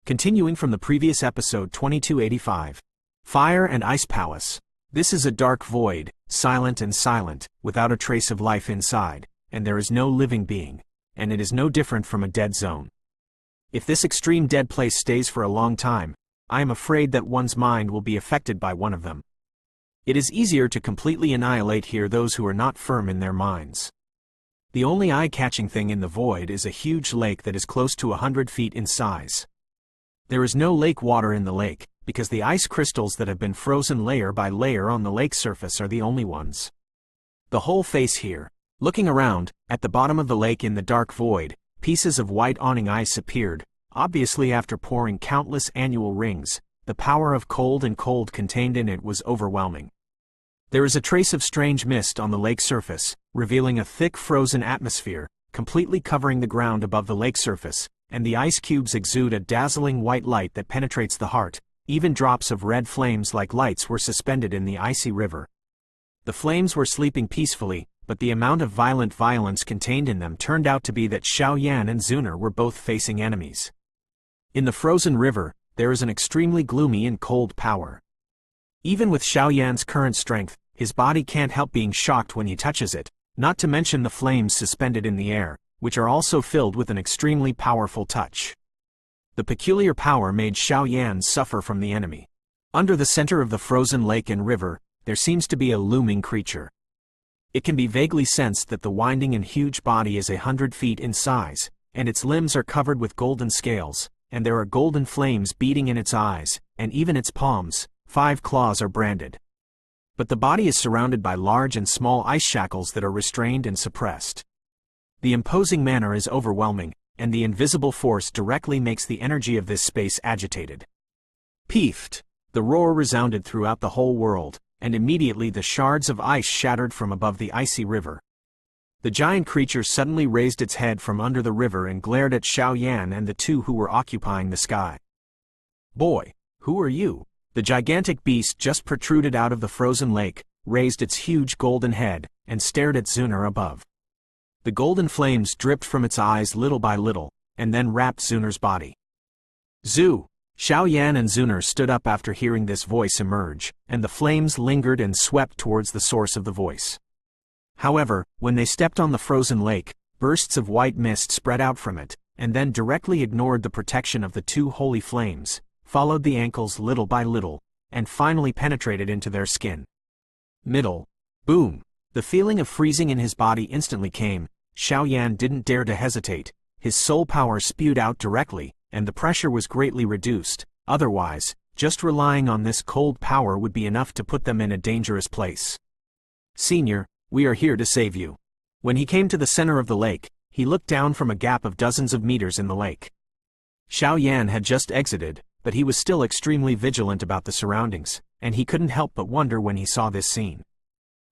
Continuing from the previous episode 2285. Fire and Ice Palace. This is a dark void, silent, without a trace of life inside, and there is no living being, and it is no different from a dead zone. If this extreme dead place stays for a long time, I am afraid that one's mind will be affected by one of them. It is easier to completely annihilate here those who are not firm in their minds. The only eye-catching thing in the void is a huge lake that is close to 100 feet in size. There is no lake water in the lake, because the ice crystals that have been frozen layer by layer on the lake surface are the only ones. The whole face here. Looking around, at the bottom of the lake in the dark void, pieces of white awning ice appeared, obviously after pouring countless annual rings. The power of cold contained in it was overwhelming. There is a trace of strange mist on the lake surface, revealing a thick frozen atmosphere, completely covering the ground above the lake surface, and the ice cubes exude a dazzling white light that penetrates the heart. Even drops of red flames like lights were suspended in the icy river. The flames were sleeping peacefully, but the amount of violence contained in them turned out to be that Xuan and Xuan Er were both facing enemies. In the frozen river, there is an extremely gloomy and cold power. Even with Xuan's current strength, his body can't help being shocked when he touches it, not to mention the flames suspended in the air, which are also filled with an extremely powerful touch. The peculiar power made Xuan suffer from the enemy. Under the center of the frozen lake and river, there seems to be a looming creature. It can be vaguely sensed that the winding and huge body is 100 feet in size, and its limbs are covered with golden scales, and there are golden flames beating in its eyes, and even its palms. 5 claws are branded. But the body is surrounded by large and small ice shackles that are restrained and suppressed. The imposing manner is overwhelming, and the invisible force directly makes the energy of this space agitated. Btth. The roar resounded throughout the whole world, and immediately the shards of ice shattered from above the icy river. The giant creature suddenly raised its head from under the river and glared at Xuan and the two who were occupying the sky. "Boy, who are you?" The gigantic beast just protruded out of the frozen lake, raised its huge golden head, and stared at Xuan Er above. The golden flames dripped from its eyes little by little, and then wrapped Xuan Er's body. Xuan and Xuan Er stood up after hearing this voice emerge, and the flames lingered and swept towards the source of the voice. However, when they stepped on the frozen lake, bursts of white mist spread out from it, and then directly ignored the protection of the two holy flames, followed the ankles little by little, and finally penetrated into their skin. Boom! The feeling of freezing in his body instantly came. Xuan didn't dare to hesitate. His soul power spewed out directly, and the pressure was greatly reduced. Otherwise, just relying on this cold power would be enough to put them in a dangerous place. "Senior, we are here to save you." When he came to the center of the lake, he looked down from a gap of dozens of meters in the lake. Xuan had just exited, but he was still extremely vigilant about the surroundings, and he couldn't help but wonder when he saw this scene.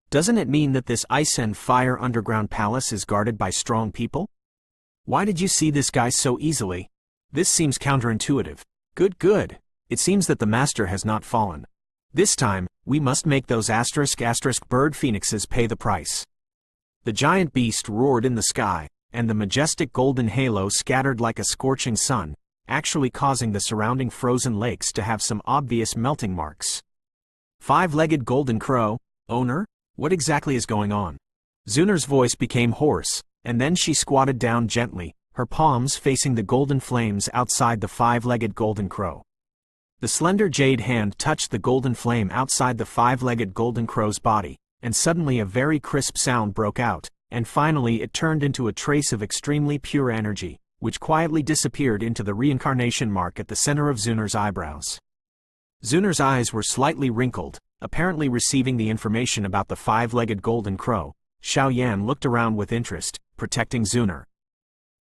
Doesn't it mean that this ice and fire underground palace is guarded by strong people? Why did you see this guy so easily? This seems counterintuitive. Good. It seems that the master has not fallen. This time, we must make those *** bird phoenixes pay the price. The giant beast roared in the sky, and the majestic golden halo scattered like a scorching sun, actually causing the surrounding frozen lakes to have some obvious melting marks. "Five-legged golden crow, owner? What exactly is going on?" Xuan Er's voice became hoarse, and then she squatted down gently, her palms facing the golden flames outside the five-legged golden crow. The slender jade hand touched the golden flame outside the five-legged golden crow's body, and suddenly a very crisp sound broke out, and finally it turned into a trace of extremely pure energy, which quietly disappeared into the reincarnation mark at the center of Xuan Er's eyebrows. Xuan Er's eyes were slightly wrinkled, apparently receiving the information about the five-legged golden crow. Xuan looked around with interest, protecting Xuan Er.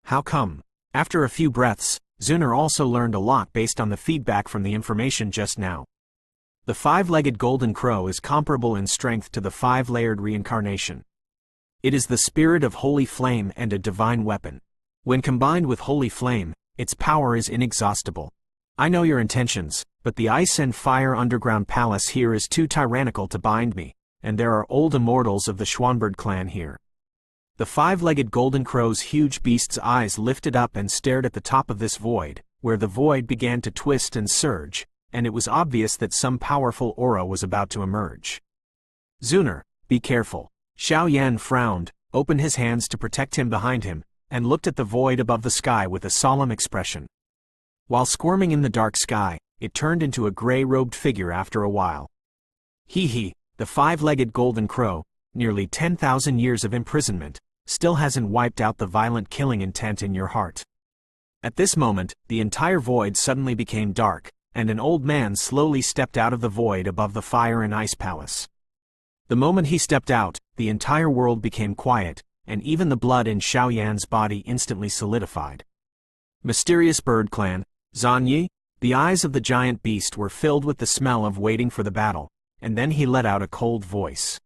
How come? After a few breaths, Xuan Er also learned a lot based on the feedback from the information just now. The five-legged golden crow is comparable in strength to the five-layered reincarnation. It is the spirit of holy flame and a divine weapon. When combined with holy flame, its power is inexhaustible. I know your intentions, but the ice and fire underground palace here is too tyrannical to bind me, and there are old immortals of the Xuanbird clan here. The five-legged golden crow's huge beast's eyes lifted up and stared at the top of this void, where the void began to twist and surge, and it was obvious that some powerful aura was about to emerge. Xuan Er, be careful. Xuan frowned, opened his hands to protect him behind him, and looked at the void above the sky with a solemn expression. While squirming in the dark sky, it turned into a gray-robed figure after a while. He, the five-legged golden crow, nearly 10,000 years of imprisonment, still hasn't wiped out the violent killing intent in your heart. At this moment, the entire void suddenly became dark, and an old man slowly stepped out of the void above the fire and ice palace. The moment he stepped out, the entire world became quiet, and even the blood in Xuan's body instantly solidified. Mysterious bird clan, Xuan Er. The eyes of the giant beast were filled with the smell of waiting for the battle, and then he let out a cold voice.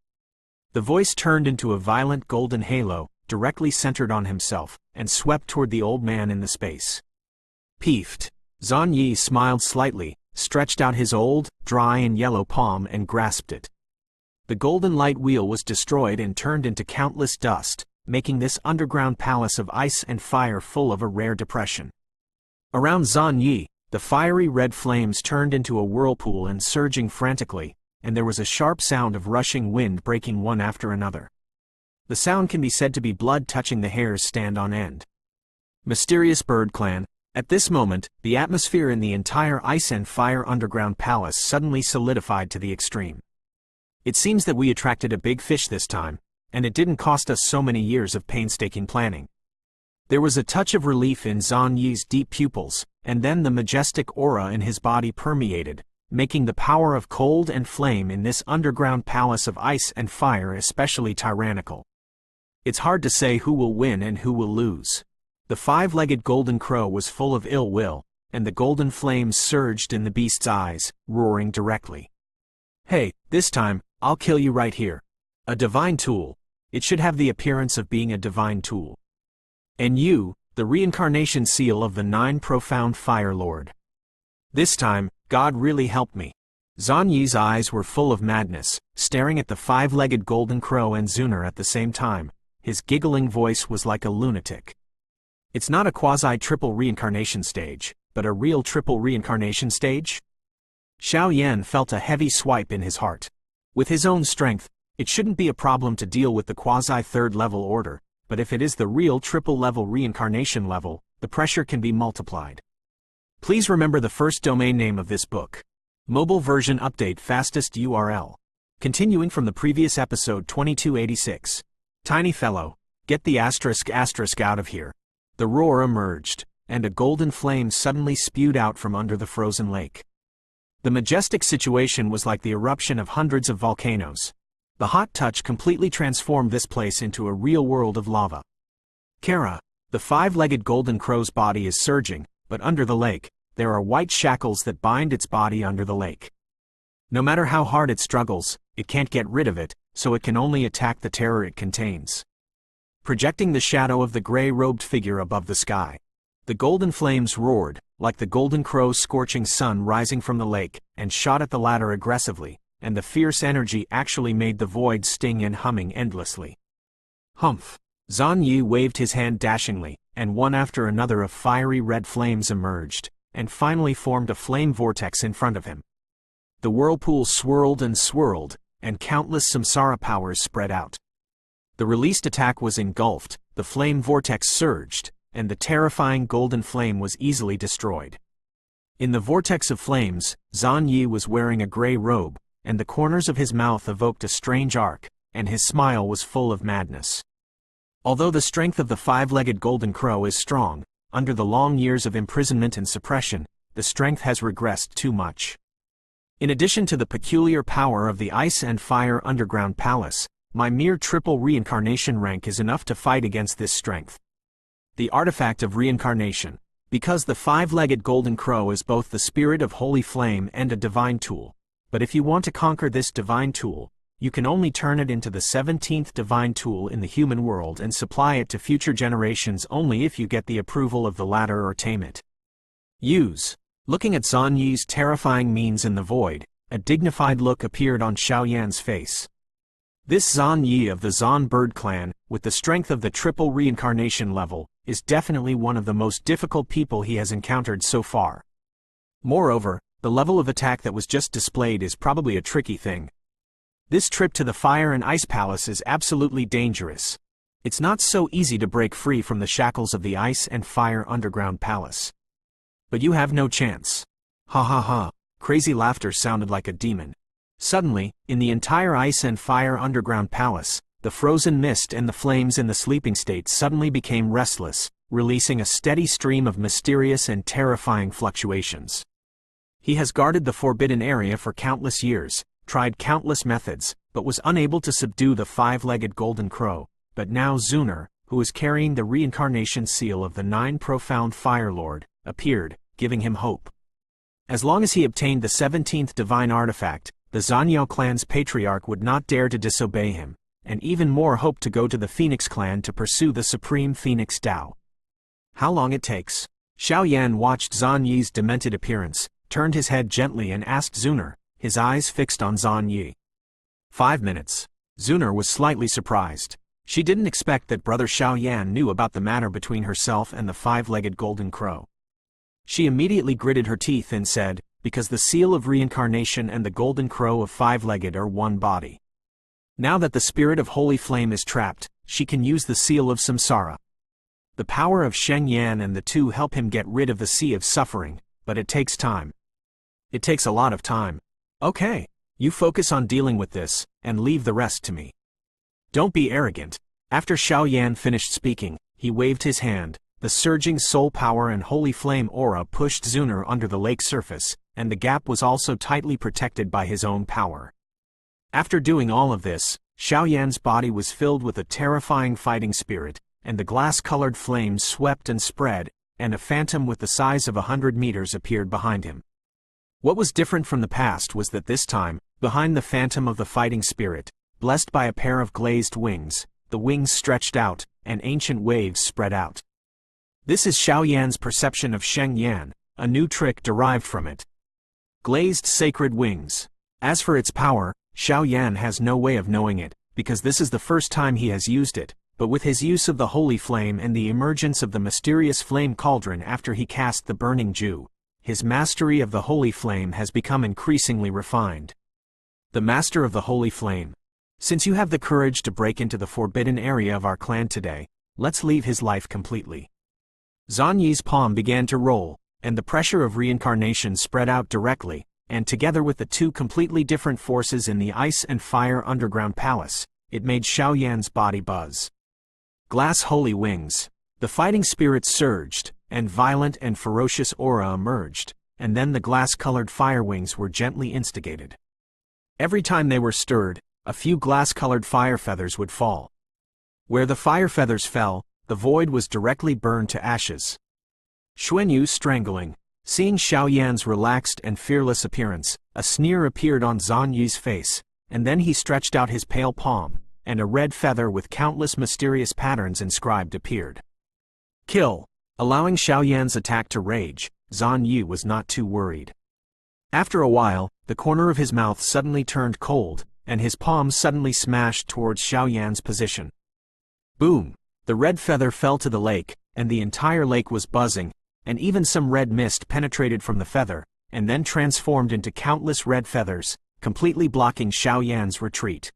The voice turned into a violent golden halo, directly centered on himself, and swept toward the old man in the space. Peeved. Xuan Er smiled slightly, stretched out his old, dry and yellow palm and grasped it. The golden light wheel was destroyed and turned into countless dust, making this underground palace of ice and fire full of a rare depression. Around Xuan Er, the fiery red flames turned into a whirlpool and surging frantically, and there was a sharp sound of rushing wind breaking one after another. The sound can be said to be blood touching the hairs stand on end. Mysterious bird clan. At this moment, the atmosphere in the entire ice and fire underground palace suddenly solidified to the extreme. It seems that we attracted a big fish this time, and it didn't cost us so many years of painstaking planning. There was a touch of relief in Xuan Er's deep pupils, and then the majestic aura in his body permeated, making the power of cold and flame in this underground palace of ice and fire especially tyrannical. It's hard to say who will win and who will lose. The five-legged golden crow was full of ill will, and the golden flames surged in the beast's eyes, roaring directly. Hey, this time, I'll kill you right here. A divine tool. It should have the appearance of being a divine tool. And you, the reincarnation seal of the 9 profound Fire Lord. This time, God really helped me. Xuan Er's eyes were full of madness, staring at the five-legged golden crow and Xuan Er at the same time. His giggling voice was like a lunatic. It's not a quasi-triple reincarnation stage, but a real triple reincarnation stage? Xuan felt a heavy swipe in his heart. With his own strength, it shouldn't be a problem to deal with the quasi-third level order, but if it is the real triple-level reincarnation level, the pressure can be multiplied. Please remember the first domain name of this book. Mobile version update fastest URL. Continuing from the previous episode 2286. Tiny fellow, get the asterisk out of here. The roar emerged, and a golden flame suddenly spewed out from under the frozen lake. The majestic situation was like the eruption of hundreds of volcanoes. The hot touch completely transformed this place into a real world of lava. Kara, the five-legged golden crow's body is surging, but under the lake, there are white shackles that bind its body under the lake. No matter how hard it struggles, it can't get rid of it, so it can only attack the terror it contains. Projecting the shadow of the gray-robed figure above the sky, the golden flames roared, like the golden crow's scorching sun rising from the lake, and shot at the latter aggressively, and the fierce energy actually made the void sting and humming endlessly. Humph! Xuan Er waved his hand dashingly, and one after another of fiery red flames emerged, and finally formed a flame vortex in front of him. The whirlpool swirled, and countless samsara powers spread out. The released attack was engulfed, the flame vortex surged, and the terrifying golden flame was easily destroyed. In the vortex of flames, Xuan Er was wearing a gray robe, and the corners of his mouth evoked a strange arc, and his smile was full of madness. Although the strength of the five-legged golden crow is strong, under the long years of imprisonment and suppression, the strength has regressed too much. In addition to the peculiar power of the ice and fire underground palace, my mere triple reincarnation rank is enough to fight against this strength. The artifact of reincarnation. Because the five-legged golden crow is both the spirit of holy flame and a divine tool. But if you want to conquer this divine tool, you can only turn it into the 17th divine tool in the human world and supply it to future generations only if you get the approval of the latter or tame it. Use. Looking at Xuan Er's terrifying means in the void, a dignified look appeared on Xuan's face. This Xuan Er of the Xuan bird clan, with the strength of the triple reincarnation level, is definitely one of the most difficult people he has encountered so far. Moreover, the level of attack that was just displayed is probably a tricky thing. This trip to the Fire and Ice Palace is absolutely dangerous. It's not so easy to break free from the shackles of the Ice and Fire Underground Palace. But you have no chance. Ha ha ha. Crazy laughter sounded like a demon. Suddenly, in the entire Ice and Fire Underground Palace, the frozen mist and the flames in the sleeping state suddenly became restless, releasing a steady stream of mysterious and terrifying fluctuations. He has guarded the forbidden area for countless years, tried countless methods, but was unable to subdue the five-legged golden crow. But now Xun Er, who is carrying the reincarnation seal of the 9 profound Fire Lord, appeared, giving him hope. As long as he obtained the 17th divine artifact, the Zanyao clan's patriarch would not dare to disobey him, and even more hoped to go to the Phoenix clan to pursue the supreme Phoenix Tao. How long it takes? Xiaoyan watched Zan Yi's demented appearance, turned his head gently and asked Xun Er, his eyes fixed on Zan Yi. 5 minutes. Xun Er was slightly surprised. She didn't expect that Brother Xiaoyan knew about the matter between herself and the five-legged golden crow. She immediately gritted her teeth and said, because the seal of reincarnation and the golden crow of five-legged are one body. Now that the spirit of holy flame is trapped, she can use the seal of samsara. The power of Sheng Yan and the two help him get rid of the sea of suffering, but it takes time. It takes a lot of time. Okay, you focus on dealing with this, and leave the rest to me. Don't be arrogant. After Xiaoyan finished speaking, he waved his hand. The surging soul power and holy flame aura pushed Xun Er under the lake surface, and the gap was also tightly protected by his own power. After doing all of this, Xiaoyan's body was filled with a terrifying fighting spirit, and the glass-colored flames swept and spread, and a phantom with the size of 100 meters appeared behind him. What was different from the past was that this time, behind the phantom of the fighting spirit, blessed by a pair of glazed wings, the wings stretched out, and ancient waves spread out. This is Xiaoyan's perception of Sheng Yan, a new trick derived from it. Glazed sacred wings. As for its power, Xiaoyan has no way of knowing it, because this is the first time he has used it, but with his use of the holy flame and the emergence of the mysterious flame cauldron after he cast the burning dew, his mastery of the holy flame has become increasingly refined. The master of the holy flame. Since you have the courage to break into the forbidden area of our clan today, let's leave his life completely. Zan Yi's palm began to roll, and the pressure of reincarnation spread out directly, and together with the two completely different forces in the Ice and Fire Underground Palace, it made Xiaoyan's body buzz. Glass holy wings. The fighting spirits surged, and violent and ferocious aura emerged, and then the glass-colored fire wings were gently instigated. Every time they were stirred, a few glass-colored fire feathers would fall. Where the fire feathers fell, the void was directly burned to ashes. Xuan strangling. Seeing Xiaoyan's relaxed and fearless appearance, a sneer appeared on Zan Yi's face, and then he stretched out his pale palm, and a red feather with countless mysterious patterns inscribed appeared. Kill. Allowing Xiaoyan's attack to rage, Zan Yi was not too worried. After a while, the corner of his mouth suddenly turned cold, and his palm suddenly smashed towards Xiaoyan's position. Boom! The red feather fell to the lake, and the entire lake was buzzing, and even some red mist penetrated from the feather, and then transformed into countless red feathers, completely blocking Xiaoyan's retreat.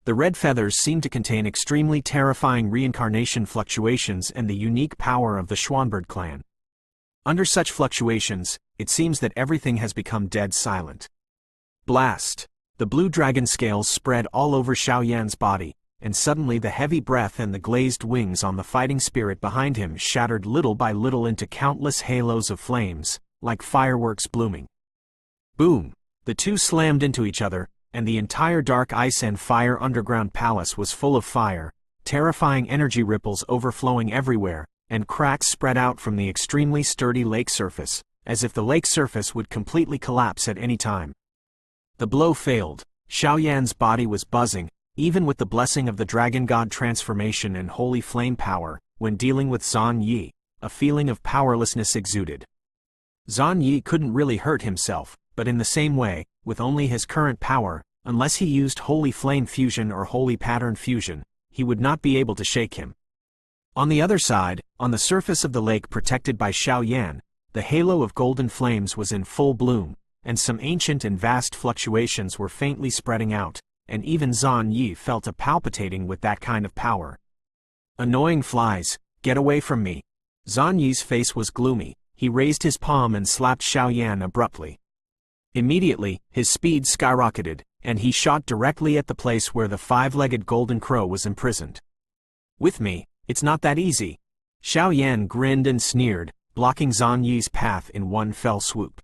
The red feathers seemed to contain extremely terrifying reincarnation fluctuations and the unique power of the Xuanbird clan. Under such fluctuations, it seems that everything has become dead silent. Blast! The blue dragon scales spread all over Xiaoyan's body, and suddenly the heavy breath and the glazed wings on the fighting spirit behind him shattered little by little into countless halos of flames, like fireworks blooming. Boom! The two slammed into each other, and the entire dark Ice and Fire Underground Palace was full of fire, terrifying energy ripples overflowing everywhere, and cracks spread out from the extremely sturdy lake surface, as if the lake surface would completely collapse at any time. The blow failed. Xiaoyan's body was buzzing, even with the blessing of the Dragon God transformation and holy flame power. When dealing with Zan Yi, a feeling of powerlessness exuded. Zan Yi couldn't really hurt himself, but in the same way, with only his current power, unless he used holy flame fusion or holy pattern fusion, he would not be able to shake him. On the other side, on the surface of the lake protected by Xuan, the halo of golden flames was in full bloom, and some ancient and vast fluctuations were faintly spreading out, and even Zan Yi felt a palpitating with that kind of power. Annoying flies, get away from me. Zan Yi's face was gloomy. He raised his palm and slapped Xuan abruptly. Immediately, his speed skyrocketed, and he shot directly at the place where the five-legged golden crow was imprisoned. With me, it's not that easy. Xuan grinned and sneered, blocking Zan Yi's path in one fell swoop.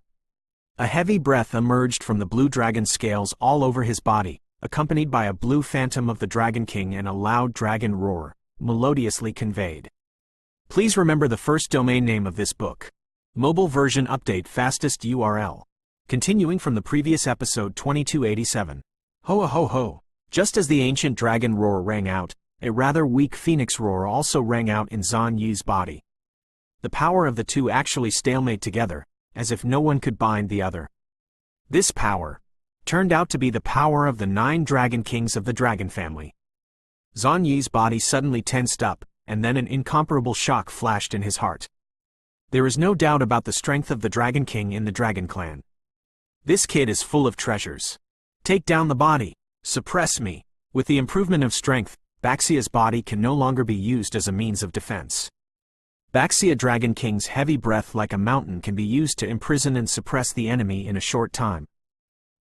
A heavy breath emerged from the blue dragon scales all over his body, accompanied by a blue phantom of the Dragon King and a loud dragon roar, melodiously conveyed. Please remember the first domain name of this book. Mobile version update fastest URL. Continuing from the previous episode 2287. Ho ho ho. Just as the ancient dragon roar rang out, a rather weak phoenix roar also rang out in Zan Yi's body. The power of the two actually stalemate together, as if no one could bind the other. This power turned out to be the power of the 9 dragon kings of the dragon family. Zan Yi's body suddenly tensed up, and then an incomparable shock flashed in his heart. There is no doubt about the strength of the Dragon King in the Dragon Clan. This kid is full of treasures. Take down the body. Suppress me. With the improvement of strength, Baxia's body can no longer be used as a means of defense. Baxia Dragon King's heavy breath like a mountain can be used to imprison and suppress the enemy in a short time.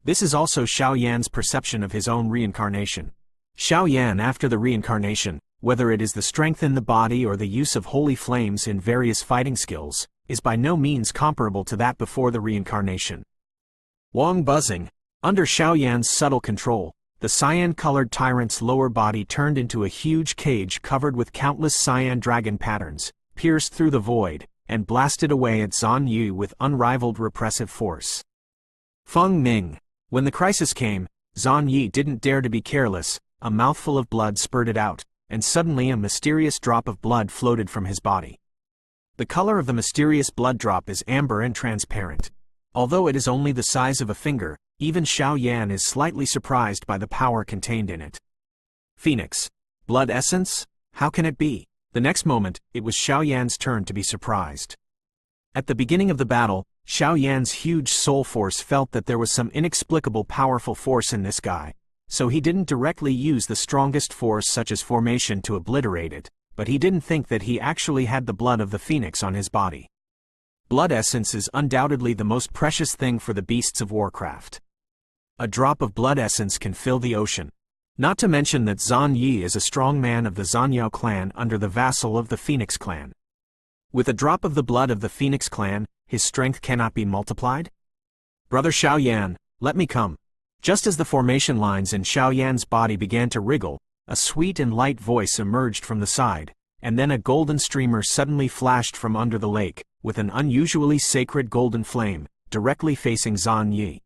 This is also Xuan's perception of his own reincarnation. Xuan after the reincarnation, whether it is the strength in the body or the use of holy flames in various fighting skills, is by no means comparable to that before the reincarnation. Wang buzzing. Under Xuan's subtle control, the cyan-colored tyrant's lower body turned into a huge cage covered with countless cyan dragon patterns, pierced through the void, and blasted away at Zan Yi with unrivaled repressive force. Feng Ming. When the crisis came, Zan Yi didn't dare to be careless. A mouthful of blood spurted out, and suddenly a mysterious drop of blood floated from his body. The color of the mysterious blood drop is amber and transparent. Although it is only the size of a finger, even Xuan is slightly surprised by the power contained in it. Phoenix. Blood essence? How can it be? The next moment, it was Xuan's turn to be surprised. At the beginning of the battle, Xuan's huge soul force felt that there was some inexplicable powerful force in this guy. So he didn't directly use the strongest force such as formation to obliterate it, but he didn't think that he actually had the blood of the phoenix on his body. Blood essence is undoubtedly the most precious thing for the beasts of Warcraft. A drop of blood essence can fill the ocean. Not to mention that Zan Yi is a strong man of the Zanyao clan under the vassal of the Phoenix clan. With a drop of the blood of the Phoenix clan, his strength cannot be multiplied? Brother Xuan, let me come. Just as the formation lines in Xuan's body began to wriggle, a sweet and light voice emerged from the side, and then a golden streamer suddenly flashed from under the lake, with an unusually sacred golden flame, directly facing Zan Yi.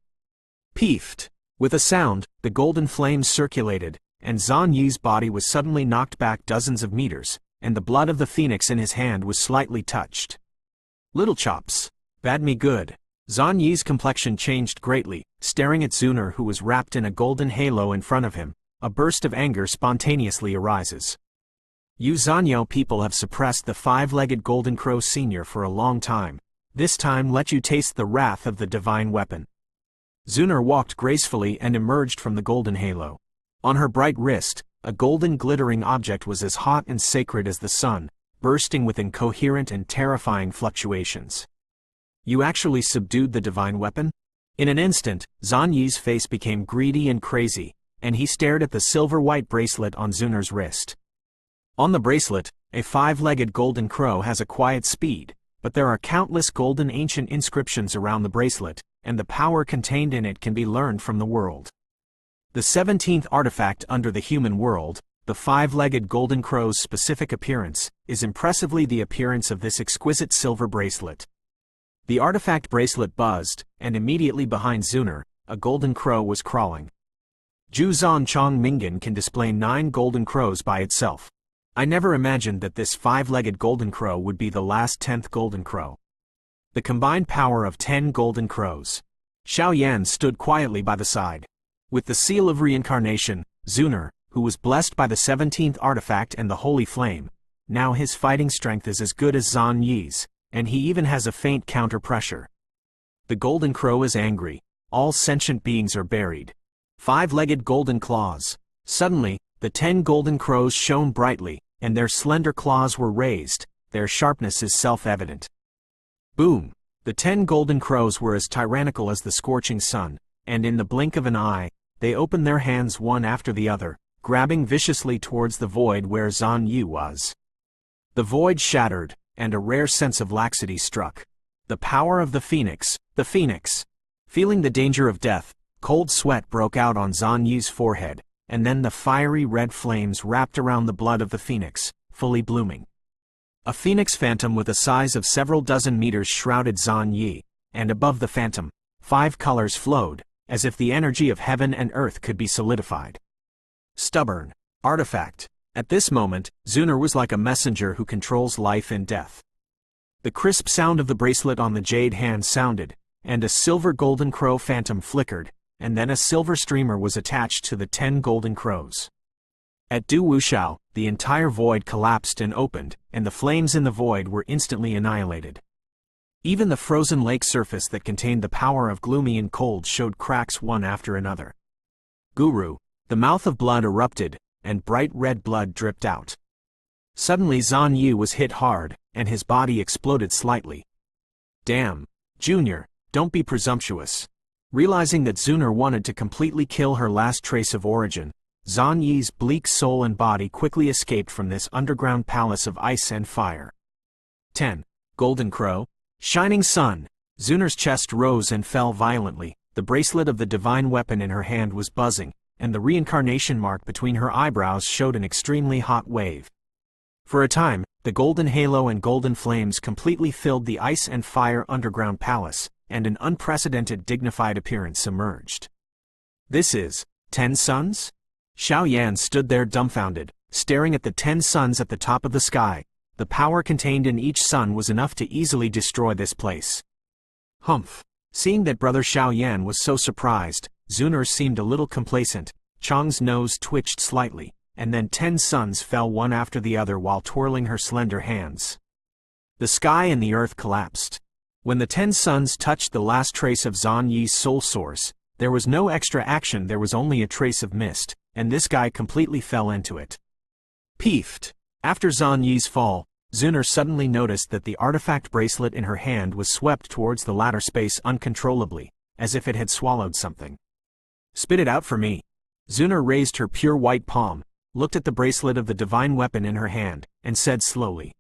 Peefed. With a sound, the golden flames circulated, and Zan Yi's body was suddenly knocked back dozens of meters, and the blood of the phoenix in his hand was slightly touched. Little chops. Bad me good. Zan Yi's complexion changed greatly, staring at Xuan Er who was wrapped in a golden halo in front of him. A burst of anger spontaneously arises. You Zanyao people have suppressed the five-legged golden crow senior for a long time. This time let you taste the wrath of the divine weapon. Xuan Er walked gracefully and emerged from the golden halo. On her bright wrist, a golden glittering object was as hot and sacred as the sun, bursting with incoherent and terrifying fluctuations. You actually subdued the divine weapon? In an instant, Zan Yi's face became greedy and crazy, and he stared at the silver-white bracelet on Xuan Er's wrist. On the bracelet, a five-legged golden crow has a quiet speed, but there are countless golden ancient inscriptions around the bracelet, and the power contained in it can be learned from the world. The 17th artifact under the human world, the five-legged golden crow's specific appearance, is impressively the appearance of this exquisite silver bracelet. The artifact bracelet buzzed, and immediately behind Xuan Er, a golden crow was crawling. Zhuzan Chong Mingan can display 9 golden crows by itself. I never imagined that this five-legged golden crow would be the last 10th golden crow. The combined power of 10 golden crows. Xuan stood quietly by the side. With the seal of reincarnation, Xuan Er, who was blessed by the 17th artifact and the holy flame, Now his fighting strength is as good as Zhang Yi's, and he even has a faint counter-pressure. The golden crow is angry. All sentient beings are buried. Five-legged golden claws. Suddenly, the 10 golden crows shone brightly, and their slender claws were raised. Their sharpness is self-evident. Boom! The 10 golden crows were as tyrannical as the scorching sun, and in the blink of an eye, they opened their hands one after the other, grabbing viciously towards the void where Zhang Yi was. The void shattered, and a rare sense of laxity struck. The power of the phoenix, the phoenix. Feeling the danger of death, cold sweat broke out on Zhang Yi's forehead, and then the fiery red flames wrapped around the blood of the phoenix, fully blooming. A phoenix phantom with a size of several dozen meters shrouded Zhang Yi, and above the phantom, 5 colors flowed, as if the energy of heaven and earth could be solidified. Stubborn. Artifact. At this moment, Xuan Er was like a messenger who controls life and death. The crisp sound of the bracelet on the jade hand sounded, and a silver golden crow phantom flickered, and then a silver streamer was attached to the 10 golden crows. At Du Wuxiao, the entire void collapsed and opened, and the flames in the void were instantly annihilated. Even the frozen lake surface that contained the power of gloomy and cold showed cracks one after another. Guru. The mouth of blood erupted, and bright red blood dripped out. Suddenly Zhang Yi was hit hard, and his body exploded slightly. Damn. Junior, don't be presumptuous. Realizing that Xuan Er wanted to completely kill her last trace of origin, Zhang Yi's bleak soul and body quickly escaped from this underground palace of ice and fire. 10. Golden Crow. Shining Sun. Xuan Er's chest rose and fell violently, the bracelet of the divine weapon in her hand was buzzing, and the reincarnation mark between her eyebrows showed an extremely hot wave. For a time, the golden halo and golden flames completely filled the ice and fire underground palace, and an unprecedented dignified appearance emerged. This is 10 suns? Xiaoyan stood there dumbfounded, staring at the 10 suns at the top of the sky. The power contained in each sun was enough to easily destroy this place. Humph! Seeing that Brother Xiaoyan was so surprised, Xuan Er seemed a little complacent. Chang's nose twitched slightly, and then 10 suns fell one after the other while twirling her slender hands. The sky and the earth collapsed. When the 10 suns touched the last trace of Zhang Yi's soul source, there was no extra action, there was only a trace of mist, and this guy completely fell into it. Peeved. After Zhang Yi's fall, Xuan Er suddenly noticed that the artifact bracelet in her hand was swept towards the latter space uncontrollably, as if it had swallowed something. Spit it out for me. Xuan Er raised her pure white palm, looked at the bracelet of the divine weapon in her hand, and said slowly,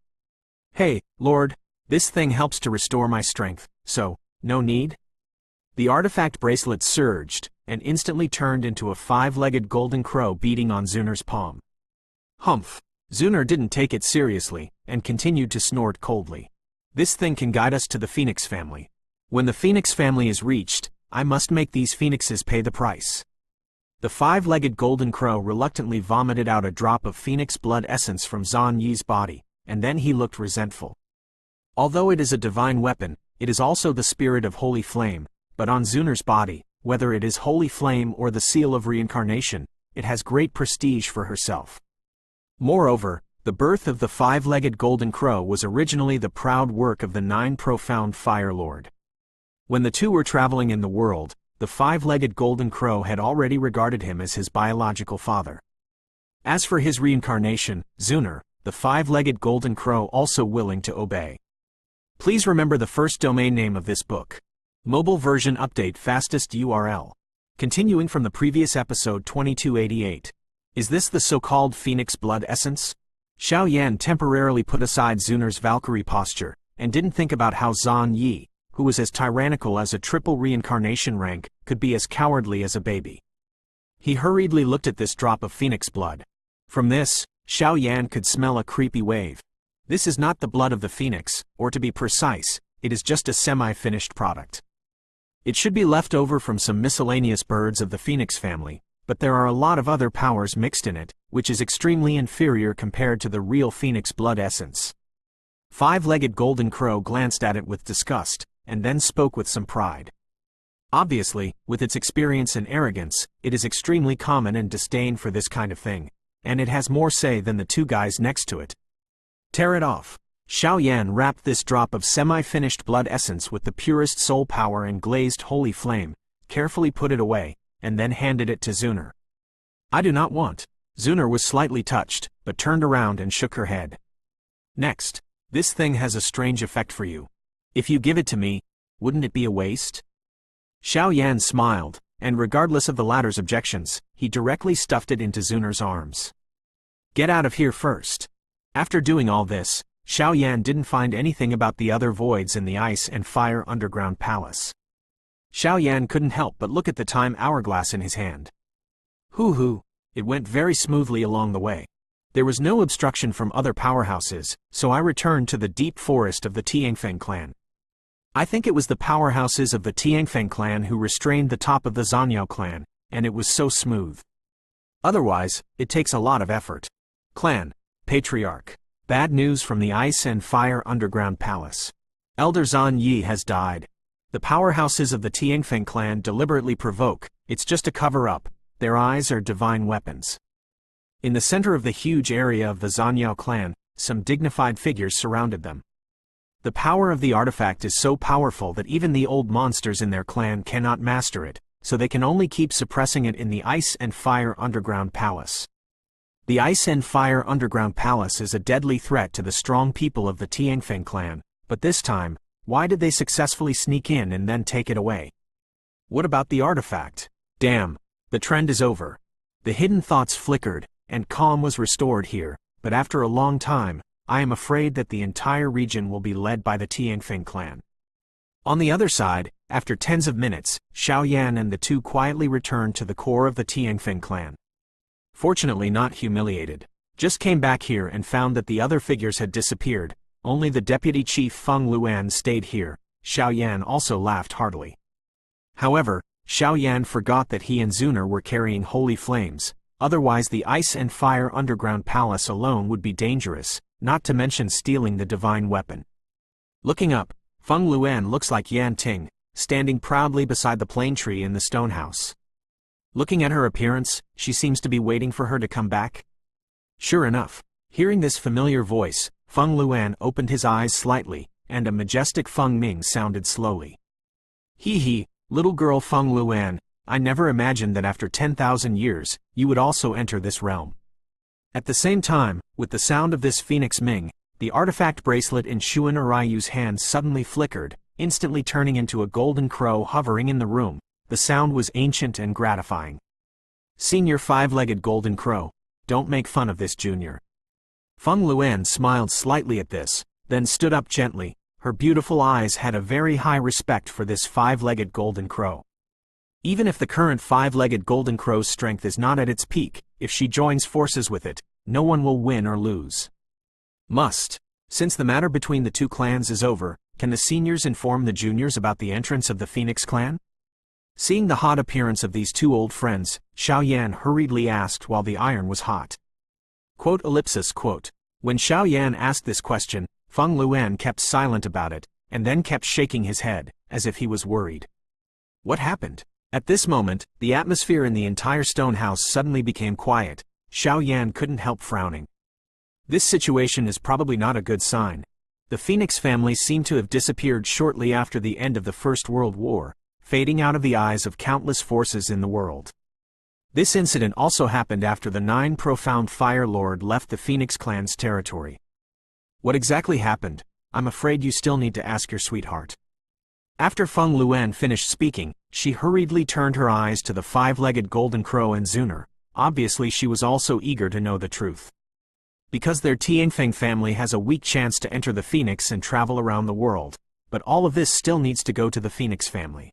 "Hey, Lord, this thing helps to restore my strength, so, no need?" The artifact bracelet surged, and instantly turned into a 5-legged golden crow beating on Xuan Er's palm. Humph! Xuan Er didn't take it seriously, and continued to snort coldly. This thing can guide us to the Phoenix family. When the Phoenix family is reached, I must make these phoenixes pay the price. The 5-legged golden crow reluctantly vomited out a drop of phoenix blood essence from Zhang Yi's body, and then he looked resentful. Although it is a divine weapon, it is also the spirit of holy flame, but on Xuan Er's body, whether it is holy flame or the seal of reincarnation, it has great prestige for herself. Moreover, the birth of the 5-legged golden crow was originally the proud work of the 9 profound Fire Lord. When the two were traveling in the world, the 5-legged golden crow had already regarded him as his biological father. As for his reincarnation, Xuan Er, the 5-legged golden crow also willing to obey. Please remember the first domain name of this book. Mobile version update fastest URL. Continuing from the previous episode 2288. Is this the so-called Phoenix blood essence? Xiaoyan temporarily put aside Xuan Er's Valkyrie posture, and didn't think about how Zhang Yi, who was as tyrannical as a triple reincarnation rank, could be as cowardly as a baby. He hurriedly looked at this drop of phoenix blood. From this, Xiaoyan could smell a creepy wave. This is not the blood of the phoenix, or to be precise, it is just a semi-finished product. It should be left over from some miscellaneous birds of the phoenix family, but there are a lot of other powers mixed in it, which is extremely inferior compared to the real phoenix blood essence. 5-legged golden crow glanced at it with disgust, and then spoke with some pride. Obviously, with its experience and arrogance, it is extremely common and disdain for this kind of thing, and it has more say than the 2 guys next to it. Tear it off. Xuan wrapped this drop of semi-finished blood essence with the purest soul power and glazed holy flame, carefully put it away, and then handed it to Xuan Er. I do not want. Xuan Er was slightly touched, but turned around and shook her head. Next, this thing has a strange effect for you. If you give it to me, wouldn't it be a waste? Xuan smiled, and regardless of the latter's objections, he directly stuffed it into Xuan Er's arms. Get out of here first. After doing all this, Xuan didn't find anything about the other voids in the ice and fire underground palace. Xuan couldn't help but look at the time hourglass in his hand. Hoo-hoo, it went very smoothly along the way. There was no obstruction from other powerhouses, so I returned to the deep forest of the Tianfeng clan. I think it was the powerhouses of the Tianfeng clan who restrained the top of the Zanyao clan, and it was so smooth. Otherwise, it takes a lot of effort. Clan, Patriarch. Bad news from the ice and fire underground palace. Elder Zan Yi has died. The powerhouses of the Tianfeng clan deliberately provoke, it's just a cover-up, their eyes are divine weapons. In the center of the huge area of the Zanyao clan, some dignified figures surrounded them. The power of the artifact is so powerful that even the old monsters in their clan cannot master it, so they can only keep suppressing it in the ice and fire underground palace. The ice and fire underground palace is a deadly threat to the strong people of the Tianfeng clan, but this time, why did they successfully sneak in and then take it away? What about the artifact? Damn, the trend is over. The hidden thoughts flickered, and calm was restored here, but after a long time, I am afraid that the entire region will be led by the Tianfeng clan. On the other side, after tens of minutes, Xuan and the two quietly returned to the core of the Tianfeng clan. Fortunately not humiliated. Just came back here and found that the other figures had disappeared, only the deputy chief Feng Luan stayed here. Xuan also laughed heartily. However, Xuan forgot that he and Xuan Er were carrying holy flames, otherwise the ice and fire underground palace alone would be dangerous, not to mention stealing the divine weapon. Looking up, Feng Luan looks like Yan Ting, standing proudly beside the plane tree in the stone house. Looking at her appearance, she seems to be waiting for her to come back. Sure enough, hearing this familiar voice, Feng Luan opened his eyes slightly, and a majestic Feng Ming sounded slowly. Hee hee, little girl Feng Luan, I never imagined that after 10,000 years, you would also enter this realm. At the same time, with the sound of this Phoenix Ming, the artifact bracelet in Xuan Er's hand suddenly flickered, instantly turning into a golden crow hovering in the room. The sound was ancient and gratifying. Senior five-legged golden crow, don't make fun of this junior. Feng Luan smiled slightly at this, then stood up gently. Her beautiful eyes had a very high respect for this five-legged golden crow. Even if the current five-legged golden crow's strength is not at its peak, if she joins forces with it, no one will win or lose. Since the matter between the two clans is over, can the seniors inform the juniors about the entrance of the Phoenix clan? Seeing the hot appearance of these two old friends, Xuan hurriedly asked while the iron was hot. When Xuan asked this question, Feng Luan kept silent about it, and then kept shaking his head, as if he was worried. What happened? At this moment, the atmosphere in the entire stone house suddenly became quiet. Xuan couldn't help frowning. This situation is probably not a good sign. The Phoenix family seemed to have disappeared shortly after the end of the First World War, fading out of the eyes of countless forces in the world. This incident also happened after the 9 profound Fire Lord left the Phoenix clan's territory. What exactly happened? I'm afraid you still need to ask your sweetheart. After Feng Luan finished speaking, she hurriedly turned her eyes to the five-legged golden crow and Xuan Er. Obviously she was also eager to know the truth. Because their Tianfeng family has a weak chance to enter the Phoenix and travel around the world, but all of this still needs to go to the Phoenix family.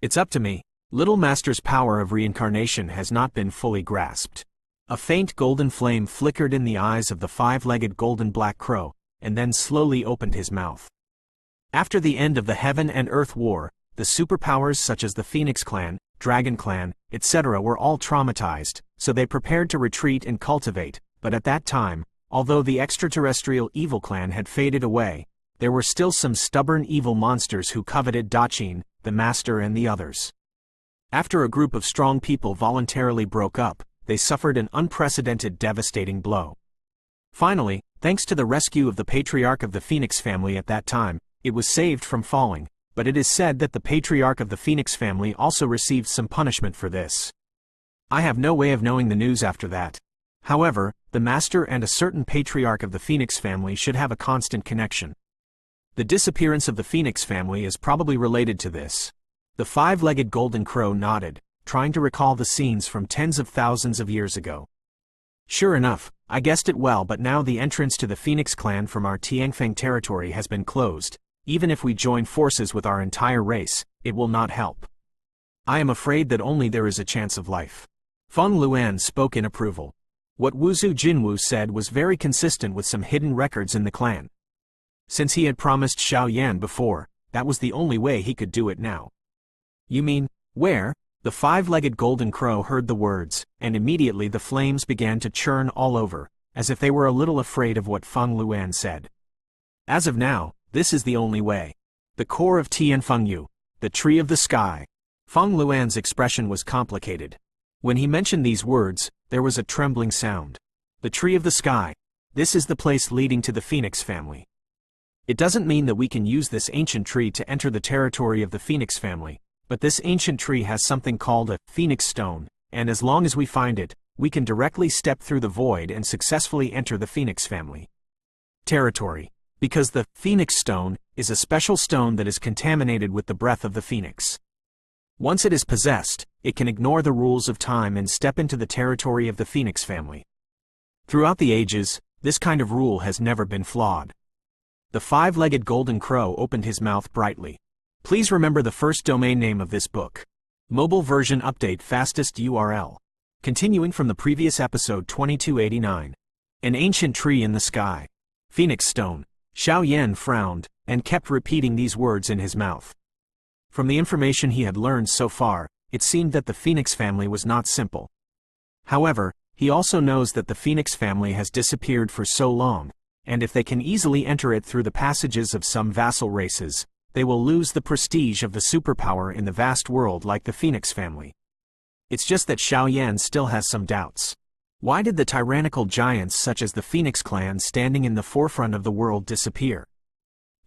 It's up to me. Little Master's power of reincarnation has not been fully grasped. A faint golden flame flickered in the eyes of the five-legged golden black crow, and then slowly opened his mouth. After the end of the Heaven and Earth War, the superpowers such as the Phoenix Clan, Dragon Clan, etc. were all traumatized, so they prepared to retreat and cultivate, but at that time, although the extraterrestrial evil clan had faded away, there were still some stubborn evil monsters who coveted Daqin, the Master and the others. After a group of strong people voluntarily broke up, they suffered an unprecedented devastating blow. Finally, thanks to the rescue of the patriarch of the Phoenix family at that time, it was saved from falling, but it is said that the patriarch of the Phoenix family also received some punishment for this. I have no way of knowing the news after that. However, the master and a certain patriarch of the Phoenix family should have a constant connection. The disappearance of the Phoenix family is probably related to this. The five-legged golden crow nodded, trying to recall the scenes from tens of thousands of years ago. Sure enough, I guessed it well, but now the entrance to the Phoenix clan from our Tianfeng territory has been closed. Even if we join forces with our entire race, it will not help. I am afraid that only there is a chance of life. Feng Luan spoke in approval. What Wuzu Jinwu said was very consistent with some hidden records in the clan. Since he had promised Xiao Yan before, that was the only way he could do it now. You mean, where? The five-legged golden crow heard the words, and immediately the flames began to churn all over, as if they were a little afraid of what Feng Luan said. As of now, this is the only way. The core of Tianfengyu, the tree of the sky. Feng Luan's expression was complicated. When he mentioned these words, there was a trembling sound. The tree of the sky. This is the place leading to the Phoenix family. It doesn't mean that we can use this ancient tree to enter the territory of the Phoenix family, but this ancient tree has something called a Phoenix stone, and as long as we find it, we can directly step through the void and successfully enter the Phoenix family territory. Because the Phoenix stone is a special stone that is contaminated with the breath of the Phoenix. Once it is possessed, it can ignore the rules of time and step into the territory of the Phoenix family. Throughout the ages, this kind of rule has never been flawed. The five-legged golden crow opened his mouth brightly. Please remember the first domain name of this book. Mobile version update fastest URL. Continuing from the previous episode 2289. An ancient tree in the sky. Phoenix stone. Xiao Yan frowned, and kept repeating these words in his mouth. From the information he had learned so far, it seemed that the Phoenix family was not simple. However, he also knows that the Phoenix family has disappeared for so long, and if they can easily enter it through the passages of some vassal races, they will lose the prestige of the superpower in the vast world like the Phoenix family. It's just that Xiao Yan still has some doubts. Why did the tyrannical giants such as the Phoenix clan standing in the forefront of the world disappear?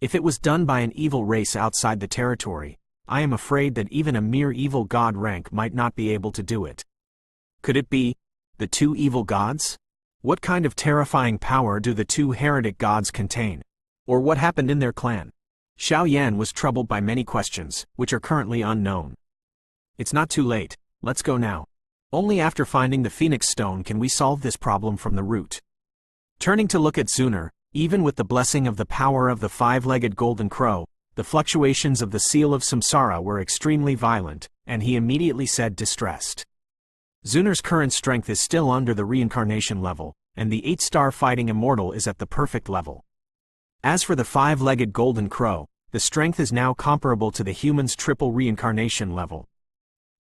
If it was done by an evil race outside the territory, I am afraid that even a mere evil god rank might not be able to do it. Could it be the two evil gods? What kind of terrifying power do the two heretic gods contain? Or what happened in their clan? Xiao Yan was troubled by many questions, which are currently unknown. It's not too late, let's go now. Only after finding the Phoenix stone can we solve this problem from the root. Turning to look at Xuan Er, even with the blessing of the power of the five-legged golden crow, the fluctuations of the seal of samsara were extremely violent, and he immediately said distressed. Xuan Er's current strength is still under the reincarnation level, and the 8-star fighting immortal is at the perfect level. As for the five-legged golden crow, the strength is now comparable to the human's triple reincarnation level.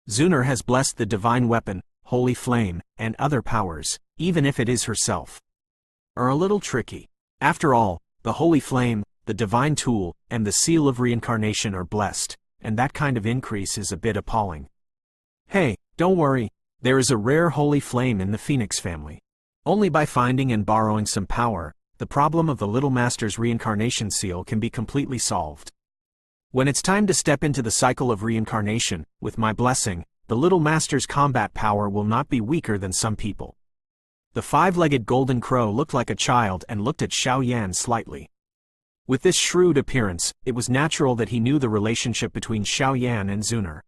Xuan Er has blessed the divine weapon, holy flame, and other powers, even if it is herself. Are a little tricky. After all, the holy flame, the divine tool, and the seal of reincarnation are blessed, and that kind of increase is a bit appalling. Hey, don't worry, there is a rare holy flame in the Phoenix family. Only by finding and borrowing some power, the problem of the Little Master's reincarnation seal can be completely solved. When it's time to step into the cycle of reincarnation, with my blessing, the Little Master's combat power will not be weaker than some people. The five-legged golden crow looked like a child and looked at Xiao Yan slightly. With this shrewd appearance, it was natural that he knew the relationship between Xiao Yan and Xuan Er.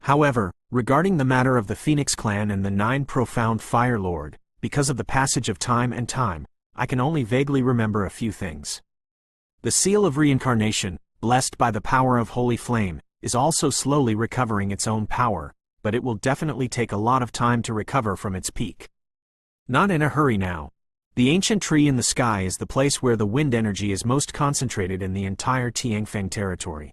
However, regarding the matter of the Phoenix clan and the 9 profound Fire Lord, because of the passage of time and time, I can only vaguely remember a few things. The seal of reincarnation, blessed by the power of holy flame, is also slowly recovering its own power, but it will definitely take a lot of time to recover from its peak. Not in a hurry now. The ancient tree in the sky is the place where the wind energy is most concentrated in the entire Tianfeng territory.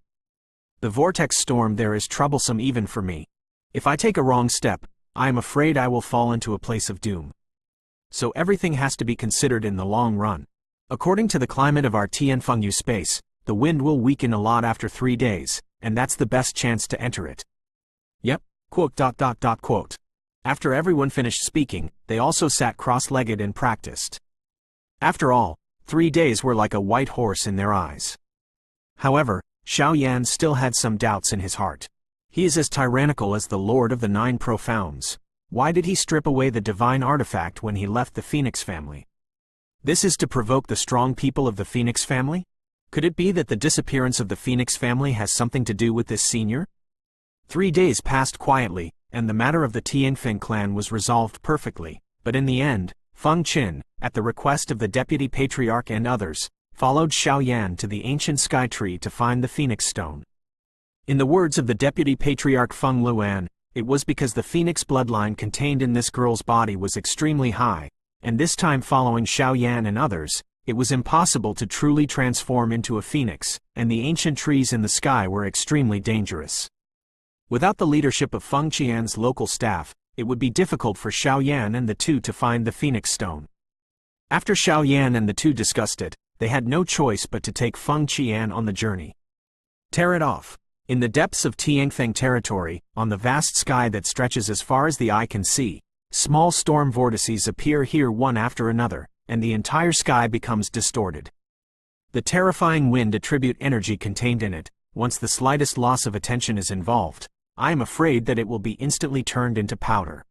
The vortex storm there is troublesome even for me. If I take a wrong step, I am afraid I will fall into a place of doom. So everything has to be considered in the long run. According to the climate of our Tianfengyu space, the wind will weaken a lot after 3 days, and that's the best chance to enter it. Yep, quote. After everyone finished speaking, they also sat cross-legged and practiced. After all, 3 days were like a white horse in their eyes. However, Xuan still had some doubts in his heart. He is as tyrannical as the Lord of the Nine Profounds. Why did he strip away the divine artifact when he left the Phoenix family? This is to provoke the strong people of the Phoenix family? Could it be that the disappearance of the Phoenix family has something to do with this senior? 3 days passed quietly, and the matter of the Tianfeng clan was resolved perfectly, but in the end, Feng Qin, at the request of the deputy patriarch and others, followed Xuan to the ancient sky tree to find the Phoenix stone. In the words of the deputy patriarch Feng Luan, it was because the Phoenix bloodline contained in this girl's body was extremely high, and this time following Xuan and others, it was impossible to truly transform into a phoenix, and the ancient trees in the sky were extremely dangerous. Without the leadership of Feng Qian's local staff, it would be difficult for Xuan and the two to find the Phoenix stone. After Xuan and the two discussed it, they had no choice but to take Feng Qian on the journey. Tear it off. In the depths of Tianfeng territory, on the vast sky that stretches as far as the eye can see, small storm vortices appear here one after another, and the entire sky becomes distorted. The terrifying wind attribute energy contained in it. Once the slightest loss of attention is involved, I am afraid that it will be instantly turned into powder.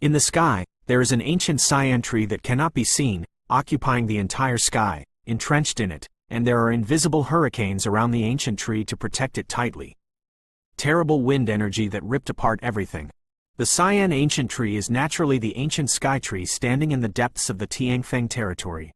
In the sky, there is an ancient cyan tree that cannot be seen, occupying the entire sky, entrenched in it, and there are invisible hurricanes around the ancient tree to protect it tightly. Terrible wind energy that ripped apart everything. The cyan ancient tree is naturally the ancient sky tree standing in the depths of the Tianfeng territory.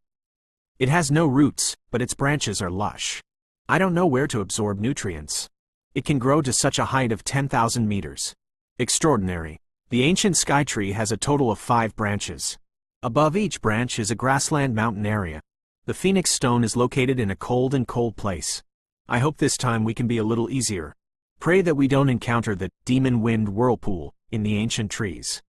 It has no roots, but its branches are lush. I don't know where to absorb nutrients. It can grow to such a height of 10,000 meters. Extraordinary. The ancient sky tree has a total of 5 branches. Above each branch is a grassland mountain area. The Phoenix stone is located in a cold place. I hope this time we can be a little easier. Pray that we don't encounter the demon wind whirlpool in the ancient trees.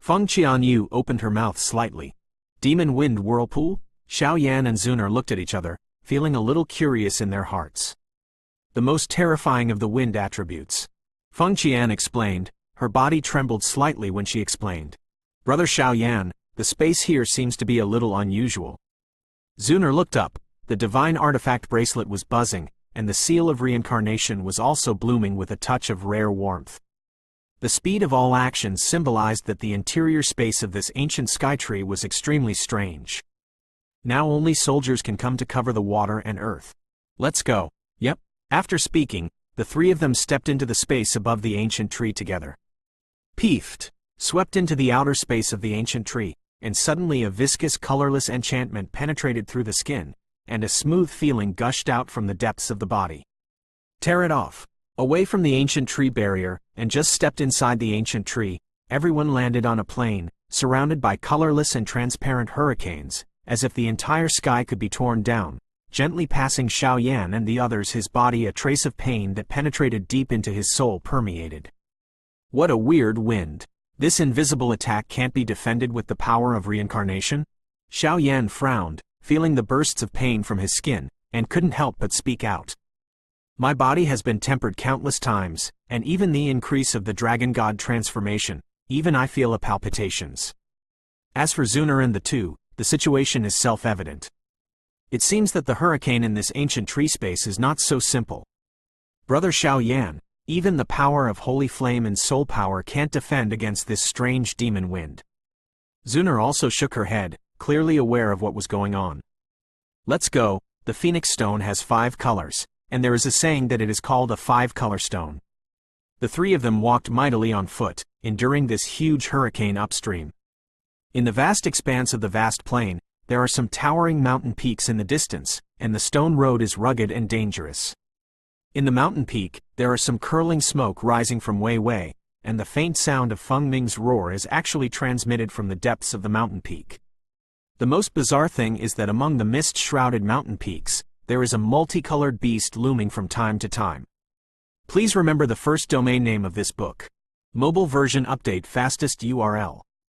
Feng Qianyu opened her mouth slightly. Demon wind whirlpool? Xuan and Xuan Er looked at each other, feeling a little curious in their hearts. The most terrifying of the wind attributes. Feng Qian explained. Her body trembled slightly when she explained. Brother Xuan, the space here seems to be a little unusual. Xuan Er looked up. The divine artifact bracelet was buzzing, and the seal of reincarnation was also blooming with a touch of rare warmth. The speed of all actions symbolized that the interior space of this ancient sky tree was extremely strange. Now only soldiers can come to cover the water and earth. Let's go. Yep. After speaking, the 3 of them stepped into the space above the ancient tree together. Btth2 swept into the outer space of the ancient tree, and suddenly a viscous colorless enchantment penetrated through the skin, and a smooth feeling gushed out from the depths of the body. Tear it off. Away from the ancient tree barrier, and just stepped inside the ancient tree, everyone landed on a plain, surrounded by colorless and transparent hurricanes, as if the entire sky could be torn down, gently passing Xuan and the others. His body, a trace of pain that penetrated deep into his soul permeated. What a weird wind. This invisible attack can't be defended with the power of reincarnation? Xuan frowned, feeling the bursts of pain from his skin, and couldn't help but speak out. My body has been tempered countless times, and even the increase of the dragon god transformation, even I feel a palpitations. As for Xuan Er and the 2, the situation is self-evident. It seems that the hurricane in this ancient tree space is not so simple. Brother Xuan, even the power of holy flame and soul power can't defend against this strange demon wind. Xuan Er also shook her head, clearly aware of what was going on. Let's go. The Phoenix stone has 5 colors, and there is a saying that it is called a 5-color stone. The 3 of them walked mightily on foot, enduring this huge hurricane upstream. In the vast expanse of the vast plain, there are some towering mountain peaks in the distance, and the stone road is rugged and dangerous. In the mountain peak, there are some curling smoke rising from Wei, and the faint sound of Feng Ming's roar is actually transmitted from the depths of the mountain peak. The most bizarre thing is that among the mist-shrouded mountain peaks, there is a multicolored beast looming from time to time. Please remember the first domain name of this book. Mobile version update fastest URL.